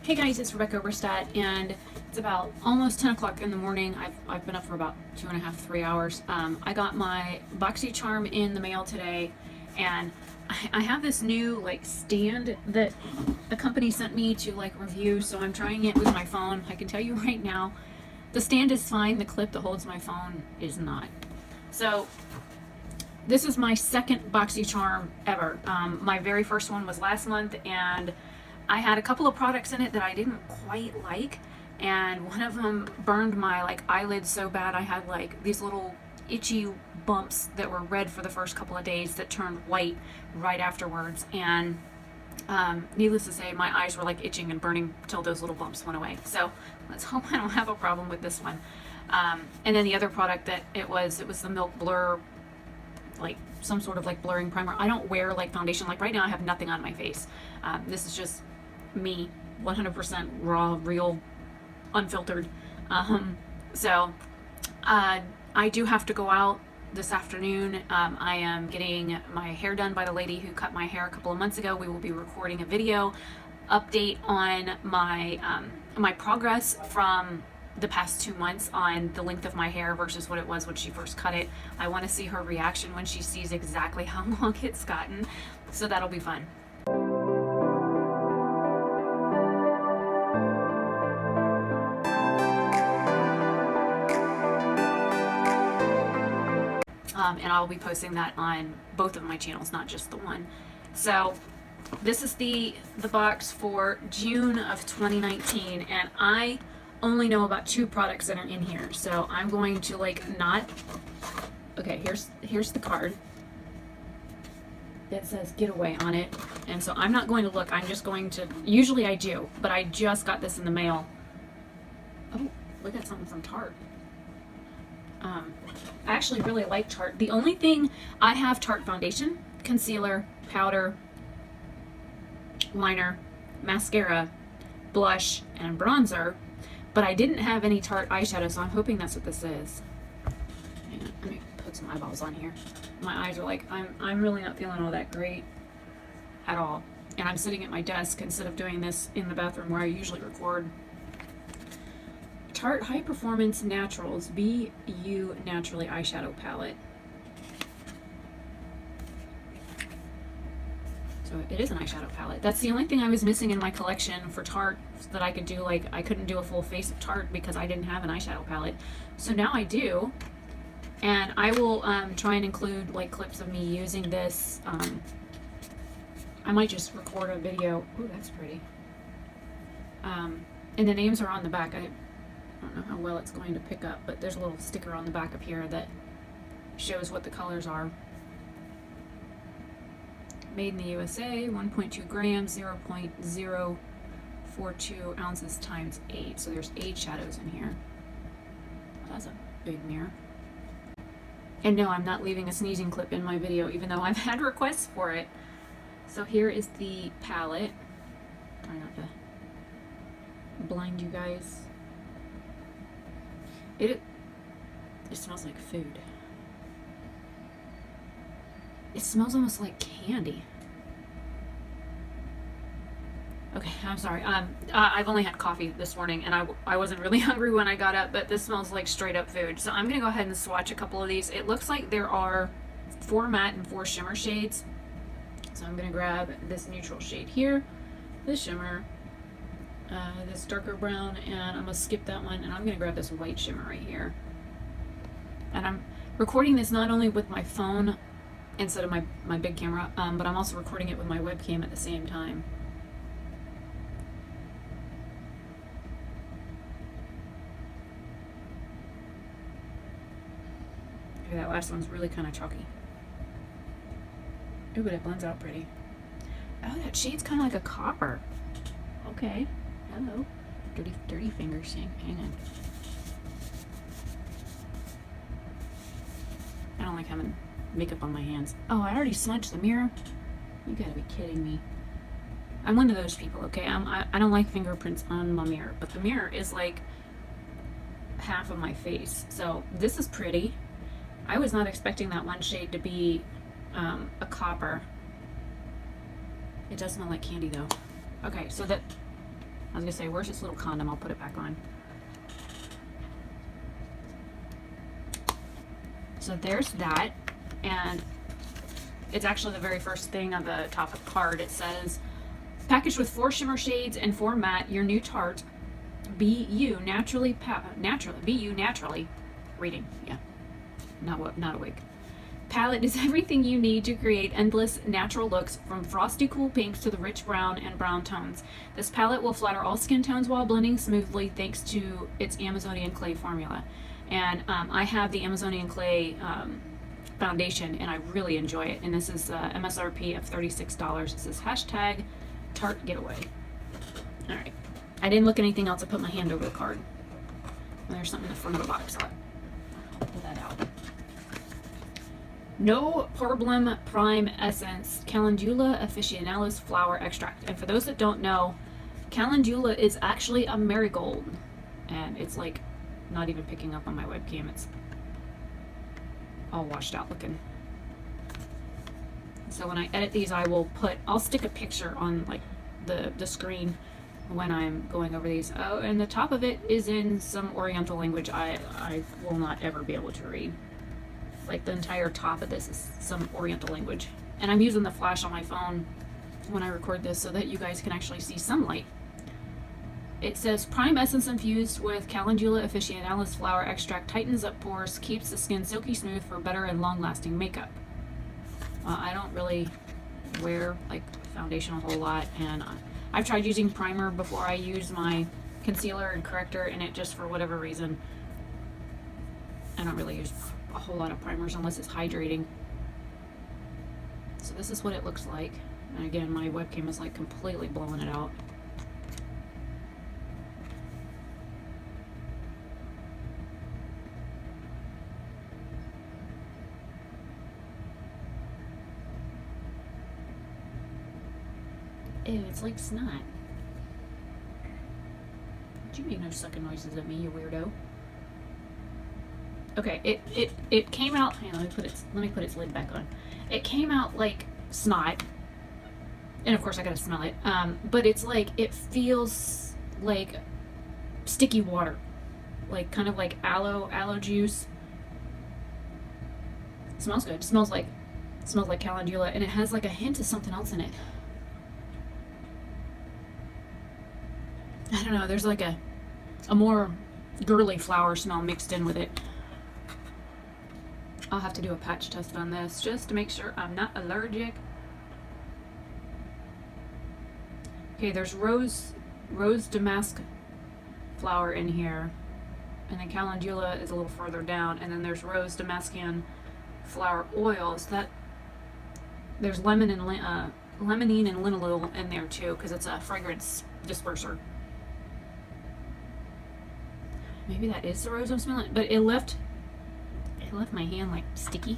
Hey guys, it's Rebecca Oberstadt, and it's about almost 10 o'clock in the morning. I've been up for about 2.5, 3 hours. I got my Boxycharm in the mail today, and I have this new like stand that a company sent me to like review, so I'm trying it with my phone. I can tell you right now, the stand is fine, the clip that holds my phone is not. So this is my second Boxycharm ever. My very first one was last month, and I had a couple of products in it that I didn't quite like, and one of them burned my like eyelids so bad I had like these little itchy bumps that were red for the first couple of days that turned white right afterwards, and needless to say, my eyes were like itching and burning till those little bumps went away. So let's hope I don't have a problem with this one. And then the other product that it was the Milk Blur, like some sort of like blurring primer. I don't wear like foundation. Like right now I have nothing on my face. This is just me, 100% raw, real, unfiltered. So I do have to go out this afternoon. I am getting my hair done by the lady who cut my hair a couple of months ago. We will be recording a video update on my my progress from the past 2 months on the length of my hair versus what it was when she first cut it. I want to see her reaction when she sees exactly how long it's gotten, so that'll be fun. And I'll be posting that on both of my channels, not just the one. So this is the box for June of 2019, and I only know about 2 products that are in here, so I'm going to like not. Okay, here's the card that says Getaway on it, and so I'm not going to look. I'm just going to. Usually I do, but I just got this in the mail. Oh, we got something from Tarte. I actually really like Tarte. The only thing I have: Tarte foundation, concealer, powder, liner, mascara, blush, and bronzer, but I didn't have any Tarte eyeshadow, so I'm hoping that's what this is. Hang on, let me put some eyeballs on here. My eyes are like, I'm really not feeling all that great at all, and I'm sitting at my desk instead of doing this in the bathroom where I usually record. Tarte High Performance Naturals BU Naturally Eyeshadow Palette. So it is an eyeshadow palette. That's the only thing I was missing in my collection for Tarte that I could do. Like, I couldn't do a full face of Tarte because I didn't have an eyeshadow palette. So now I do, and I will try and include like clips of me using this. I might just record a video. Ooh, that's pretty. And the names are on the back. I don't know how well it's going to pick up, but there's a little sticker on the back up here that shows what the colors are. Made in the USA, 1.2 grams, 0.042 ounces times 8. So there's 8 shadows in here. Well, that's a big mirror. And no, I'm not leaving a sneezing clip in my video, even though I've had requests for it. So here is the palette. Try not to blind you guys. It smells like food. It smells almost like candy. Okay, I'm sorry. I've only had coffee this morning, and I wasn't really hungry when I got up, but this smells like straight up food. So I'm gonna go ahead and swatch a couple of these. It looks like there are 4 matte and 4 shimmer shades. So I'm gonna grab this neutral shade here, this shimmer, this darker brown, and I'm gonna skip that one, and I'm gonna grab this white shimmer right here. And I'm recording this not only with my phone instead of my big camera, but I'm also recording it with my webcam at the same time. Okay, that last one's really kind of chalky. Ooh, but it blends out pretty. Oh, that shade's kind of like a copper. Okay. Hello. Dirty fingers. Hang on. I don't like having makeup on my hands. Oh, I already smudged the mirror. You gotta be kidding me. I'm one of those people, okay? I don't like fingerprints on my mirror, but the mirror is like half of my face. So this is pretty. I was not expecting that one shade to be a copper. It does smell like candy though. Okay, so that I was gonna say, where's this little condom? I'll put it back on. So there's that, and it's actually the very first thing on the top of the card. It says, packaged with 4 shimmer shades and 4 matte, your new Tarte, be you naturally, reading, yeah, not awake. Palette is everything you need to create endless natural looks, from frosty cool pinks to the rich brown and brown tones. This palette will flatter all skin tones while blending smoothly thanks to its Amazonian clay formula. And I have the Amazonian clay foundation, and I really enjoy it. And this is MSRP of $36. It says hashtag Tarte Getaway. All right. I didn't look at anything else. I put my hand over the card. And there's something in the front of the box. So I'll pull that out. No Problem Prime Essence Calendula Officinalis Flower Extract. And for those that don't know, calendula is actually a marigold. And it's like not even picking up on my webcam. It's all washed out looking. So when I edit these, I'll stick a picture on like the screen when I'm going over these. Oh, and the top of it is in some Oriental language I will not ever be able to read. Like the entire top of this is some Oriental language. And I'm using the flash on my phone when I record this so that you guys can actually see some light. It says, Prime Essence infused with Calendula Officinalis flower extract tightens up pores, keeps the skin silky smooth for better and long-lasting makeup. I don't really wear like foundation a whole lot, and I've tried using primer before I use my concealer and corrector, and it just, for whatever reason, I don't really use a whole lot of primers unless it's hydrating. So this is what it looks like. And again, my webcam is like completely blowing it out. Ew, it's like snot. You make no sucking noises at me, you weirdo. Okay, it came out. Hang on, let me put its lid back on. It came out like snot, and of course I gotta smell it. But it's like, it feels like sticky water, like kind of like aloe juice. It smells good. It smells like calendula, and it has like a hint of something else in it. I don't know. There's like a more girly flower smell mixed in with it. I'll have to do a patch test on this just to make sure I'm not allergic. Okay, there's rose damask flower in here, and then calendula is a little further down, and then there's rose damascene flower oils. That there's limonene and linalool in there too, because it's a fragrance disperser. Maybe that is the rose I'm smelling, but it left my hand like sticky.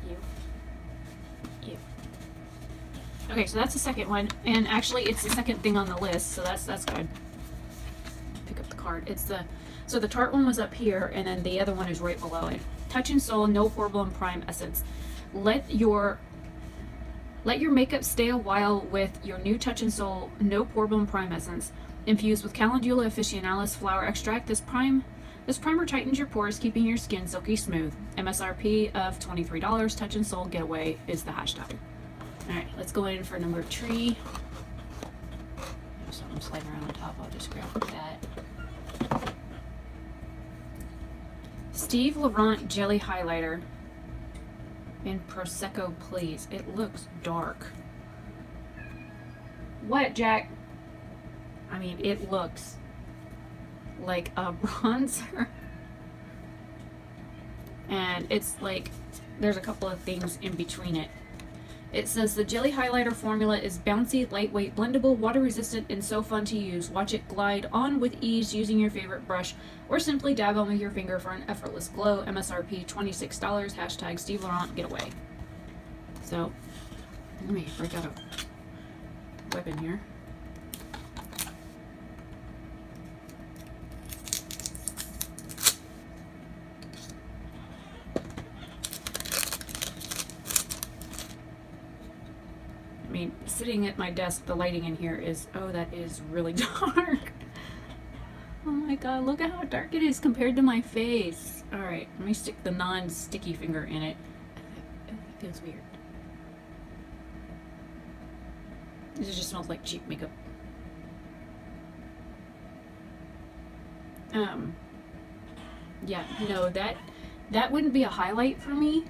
Ew. Okay, so that's the second one, and actually it's the second thing on the list, so that's good. Pick up the card. So the Tarte one was up here, and then the other one is right below it. Touch and Soul No Problem Prime Essence. Let your makeup stay a while with your new Touch and Soul No Problem Prime Essence. Infused with Calendula Officinalis flower extract, this primer tightens your pores, keeping your skin silky smooth. MSRP of $23. Touch and Soul Getaway is the hashtag. Alright, let's go in for number 3. There's something sliding around on top. I'll just grab that. Steve Laurent Jelly Highlighter in Prosecco Please. It looks dark. What, Jack? I mean, it looks like a bronzer. And it's like, there's a couple of things in between it. It says the jelly highlighter formula is bouncy, lightweight, blendable, water resistant, and so fun to use. Watch it glide on with ease using your favorite brush, or simply dab on with your finger for an effortless glow. MSRP $26. Hashtag Steve Laurent Getaway. So, let me break out a weapon here. sitting at my desk, the lighting in here is, oh, that is really dark. Oh my god, look at how dark it is compared to my face. Alright, let me stick the non-sticky finger in it. It feels weird. This just smells like cheap makeup. Yeah, no, that wouldn't be a highlight for me.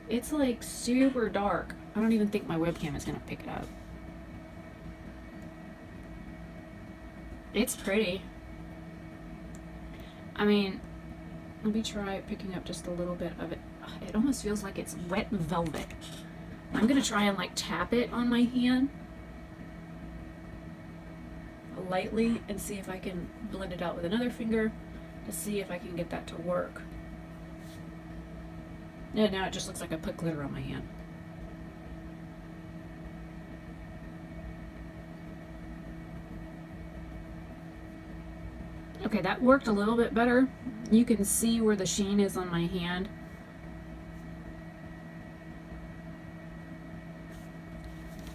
It's like super dark. I don't even think my webcam is gonna pick it up. It's pretty. I mean, let me try picking up just a little bit of it. It almost feels like it's wet velvet. I'm gonna try and like tap it on my hand lightly and see if I can blend it out with another finger to see if I can get that to work. Yeah, now it just looks like I put glitter on my hand. Okay, that worked a little bit better. You can see where the sheen is on my hand.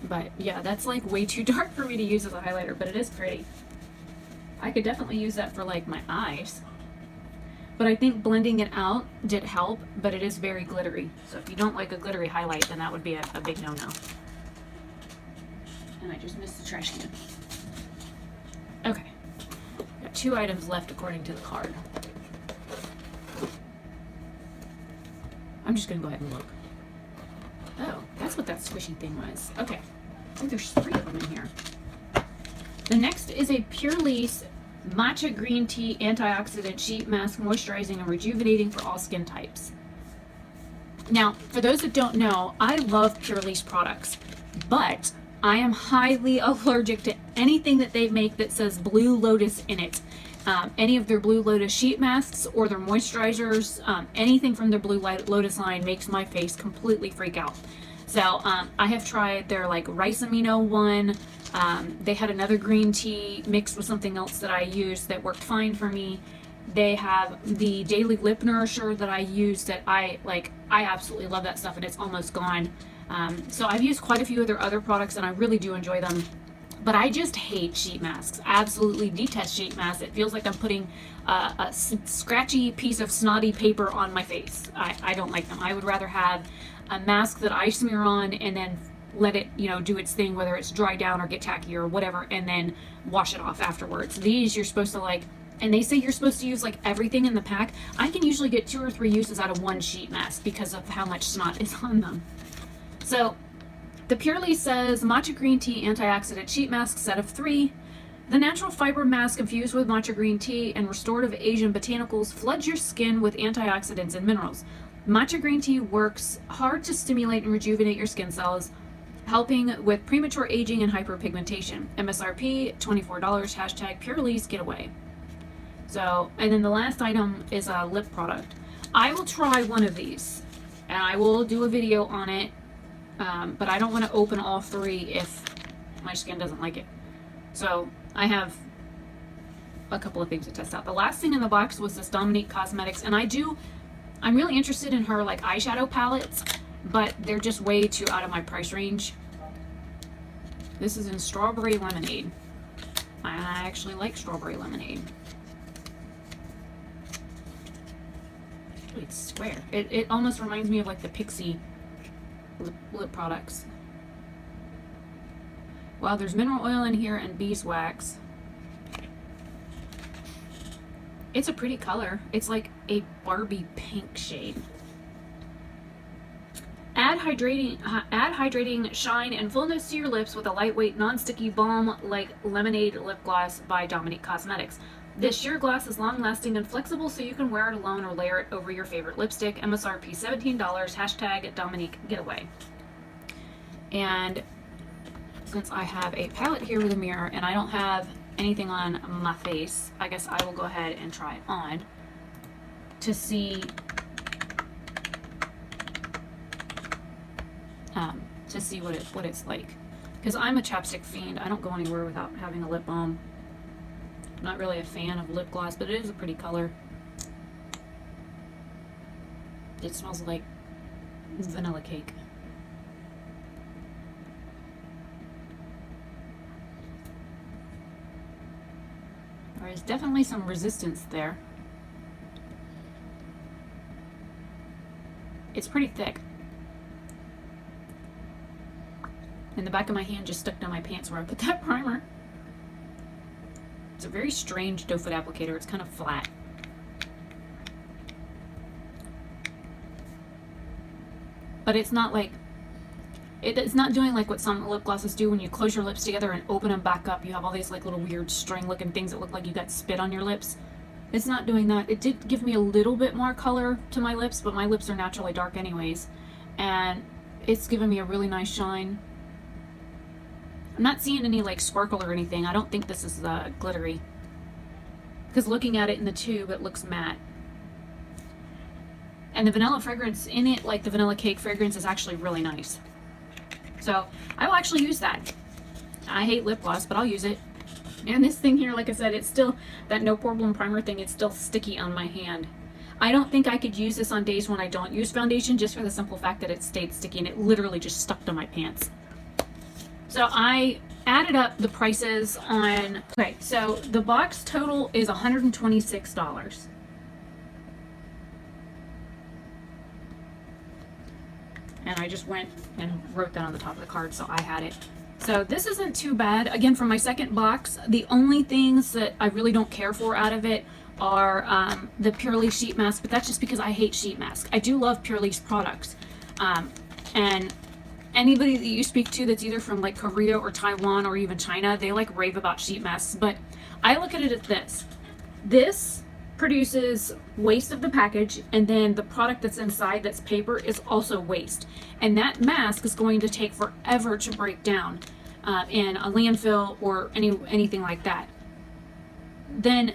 But yeah, that's like way too dark for me to use as a highlighter, but it is pretty. I could definitely use that for like my eyes. But I think blending it out did help, but it is very glittery. So if you don't like a glittery highlight, then that would be a big no-no. And I just missed the trash can. Okay. Got 2 items left according to the card. I'm just gonna go ahead and look. Oh, that's what that squishy thing was. Okay. Oh, there's 3 of them in here. The next is a Pur Lisse Matcha Green Tea Antioxidant Sheet Mask, moisturizing and rejuvenating for all skin types. Now, for those that don't know, I love Pur Lisse products, but I am highly allergic to anything that they make that says Blue Lotus in it. Any of their Blue Lotus sheet masks or their moisturizers, anything from their Blue Lotus line makes my face completely freak out. So I have tried their like rice amino one. They had another green tea mixed with something else that I used that worked fine for me. They have the daily lip nourisher that I use that I absolutely love that stuff, and it's almost gone. So I've used quite a few of their other products and I really do enjoy them. But I just hate sheet masks. Absolutely detest sheet masks. It feels like I'm putting a scratchy piece of snotty paper on my face. I don't like them. I would rather have a mask that I smear on and then let it, do its thing, whether it's dry down or get tacky or whatever, and then wash it off afterwards. These you're supposed to and they say you're supposed to use like everything in the pack. I can usually get 2 or 3 uses out of one sheet mask because of how much snot is on them. So the Pur Lisse says matcha green tea antioxidant sheet mask set of 3. The natural fiber mask infused with matcha green tea and restorative Asian botanicals floods your skin with antioxidants and minerals. Matcha green tea works hard to stimulate and rejuvenate your skin cells, helping with premature aging and hyperpigmentation. MSRP $24. Hashtag Pur Lisse getaway. So, and then the last item is a lip product. I will try one of these and I will do a video on it. But I don't want to open all 3 if my skin doesn't like it. So I have a couple of things to test out. The last thing in the box was this Dominique Cosmetics, and I'm really interested in her like eyeshadow palettes, but they're just way too out of my price range. This is in Strawberry Lemonade. I actually like Strawberry Lemonade. It's square. It almost reminds me of like the Pixie lip products. Well, there's mineral oil in here and beeswax. It's a pretty color. It's like a Barbie pink shade. Add hydrating shine and fullness to your lips with a lightweight, non-sticky balm like lemonade lip gloss by Dominique Cosmetics. This sheer gloss is long-lasting and flexible, so you can wear it alone or layer it over your favorite lipstick. MSRP $17. Hashtag Dominique getaway. And since I have a palette here with a mirror and I don't have anything on my face, I guess I will go ahead and try it on to see what it's like. Because I'm a chapstick fiend. I don't go anywhere without having a lip balm. I'm not really a fan of lip gloss, but it is a pretty color. It smells like vanilla cake. There's definitely some resistance there. It's pretty thick. And the back of my hand just stuck down my pants where I put that primer. It's a very strange doe foot applicator. It's kind of flat. But it's not like, it's not doing like what some lip glosses do when you close your lips together and open them back up. You have all these like little weird string looking things that look like you got spit on your lips. It's not doing that. It did give me a little bit more color to my lips, but my lips are naturally dark anyways. And it's given me a really nice shine. I'm not seeing any like sparkle or anything. I don't think this is glittery. Because looking at it in the tube, it looks matte. And the vanilla fragrance in it, like the vanilla cake fragrance, is actually really nice. So I will actually use that. I hate lip gloss, but I'll use it. And this thing here, like I said, it's still, that no problem primer thing, it's still sticky on my hand. I don't think I could use this on days when I don't use foundation, just for the simple fact that it stayed sticky and it literally just stuck to my pants. So I added up the prices on, okay, so the box total is $126. And I just went and wrote that on the top of the card, so I had it. So this isn't too bad. Again, for my second box, the only things that I really don't care for out of it are the Pur Lisse sheet mask, but that's just because I hate sheet masks. I do love Pur Lisse products. And anybody that you speak to that's either from like Korea or Taiwan or even China, they like rave about sheet masks. But I look at it as this. This produces waste of the package, and then the product that's inside, that's paper, is also waste. And that mask is going to take forever to break down in a landfill or anything like that. Then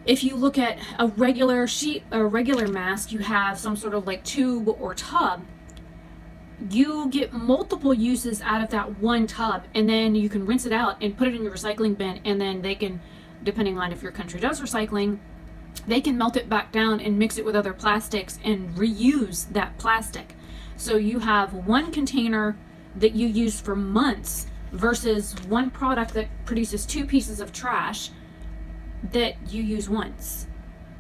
if you look at a regular sheet, a regular mask, you have some sort of like tube or tub. You get multiple uses out of that one tub, and then you can rinse it out and put it in your recycling bin, and then they can, depending on if your country does recycling, they can melt it back down and mix it with other plastics and reuse that plastic. So you have one container that you use for months versus one product that produces 2 pieces of trash that you use once.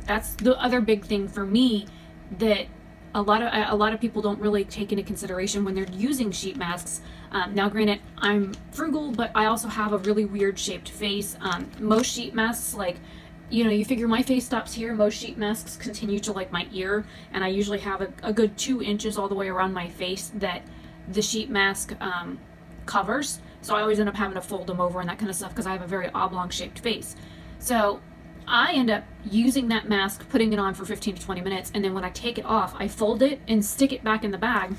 That's the other big thing for me that a lot of people don't really take into consideration when they're using sheet masks. Now granted, I'm frugal, but I also have a really weird shaped face. Most sheet masks, like, you know, you figure my face stops here, most sheet masks continue to like my ear, and I usually have a good 2 inches all the way around my face that the sheet mask covers. So I always end up having to fold them over and that kind of stuff because I have a very oblong shaped face. So I end up using that mask, putting it on for 15 to 20 minutes, and then when I take it off, I fold it and stick it back in the bag,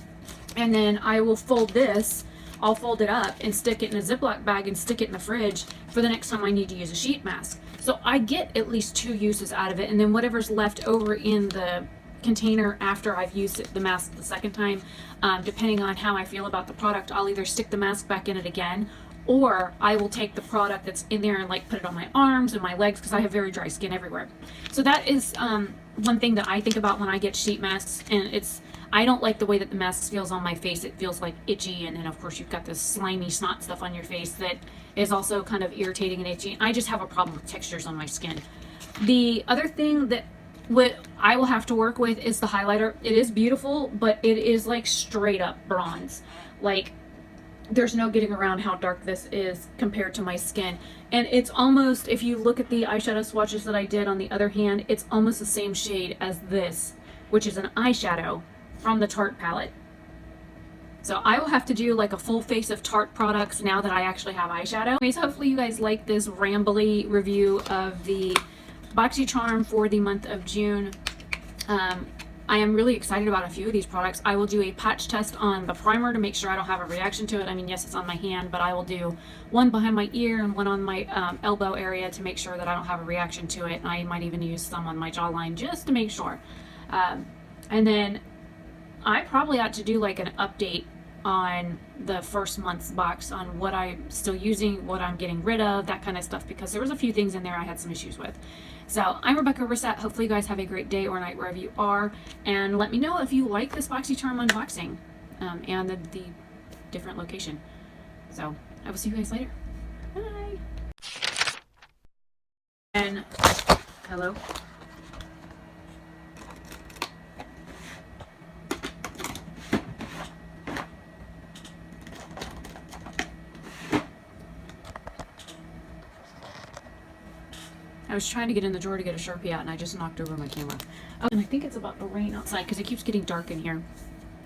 and then I will fold this, I'll fold it up and stick it in a Ziploc bag and stick it in the fridge for the next time I need to use a sheet mask. So I get at least 2 uses out of it, and then whatever's left over in the container after I've used the mask the second time, depending on how I feel about the product, I'll either stick the mask back in it again, or I will take the product that's in there and like put it on my arms and my legs because I have very dry skin everywhere. So that is one thing that I think about when I get sheet masks, and I don't like the way that the mask feels on my face. It feels like itchy, and then of course you've got this slimy snot stuff on your face that is also kind of irritating and itchy. I just have a problem with textures on my skin. The other thing that I will have to work with is the highlighter. It is beautiful, but it is like straight up bronze. Like, there's no getting around how dark this is compared to my skin. And it's almost, if you look at the eyeshadow swatches that I did on the other hand, it's almost the same shade as this, which is an eyeshadow from the Tarte palette. So I will have to do like a full face of Tarte products now that I actually have eyeshadow. Anyways, hopefully you guys like this rambly review of the Boxycharm for the month of June. I am really excited about a few of these products. I will do a patch test on the primer to make sure I don't have a reaction to it. I mean, yes, it's on my hand, but I will do one behind my ear and one on my elbow area to make sure that I don't have a reaction to it. I might even use some on my jawline just to make sure. And then I probably ought to do like an update on the first month's box on what I'm still using, what I'm getting rid of, that kind of stuff, because there was a few things in there I had some issues with. So I'm Rebecca Oberstadt. Hopefully you guys have a great day or night wherever you are, and let me know if you like this Boxycharm unboxing and the different location. So I will see you guys later. Bye. in, hello? I was trying to get in the drawer to get a Sharpie out and I just knocked over my camera. Oh, and I think it's about to rain outside because it keeps getting dark in here.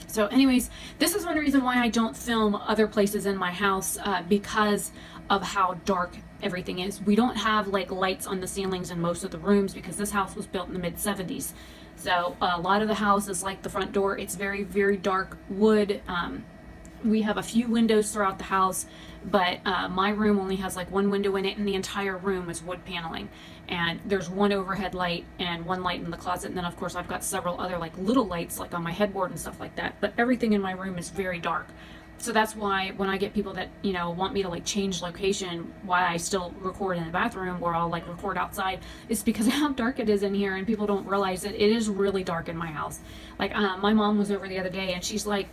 So anyways, this is one reason why I don't film other places in my house, because of how dark everything is. We don't have like lights on the ceilings in most of the rooms because this house was built in the mid-70s. So a lot of the house is like the front door. It's very, very dark wood. We have a few windows throughout the house, but my room only has like one window in it, and the entire room is wood paneling. And there's one overhead light and one light in the closet, and then of course I've got several other like little lights like on my headboard and stuff like that. But everything in my room is very dark. So that's why when I get people that, you know, want me to like change location, why I still record in the bathroom or I'll like record outside, is because of how dark it is in here, and people don't realize that it is really dark in my house. Like my mom was over the other day and she's like,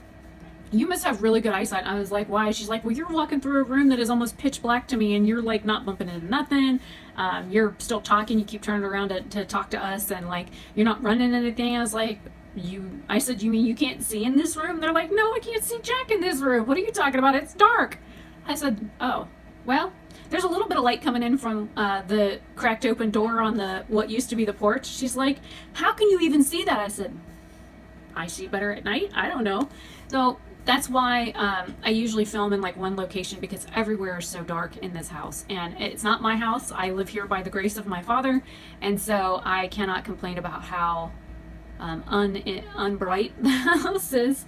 "You must have really good eyesight." I was like, "Why?" She's like, "Well, you're walking through a room that is almost pitch black to me, and you're like not bumping into nothing. You're still talking. You keep turning around to talk to us, and like you're not running anything." I was like, I said, "You mean you can't see in this room?" They're like, "No, I can't see Jack in this room. What are you talking about? It's dark." I said, "Oh, well, there's a little bit of light coming in from the cracked open door on the what used to be the porch." She's like, "How can you even see that?" I said, "I see better at night. I don't know." So that's why I usually film in like one location, because everywhere is so dark in this house, and it's not my house. I live here by the grace of my Father, and so I cannot complain about how unbright the house is.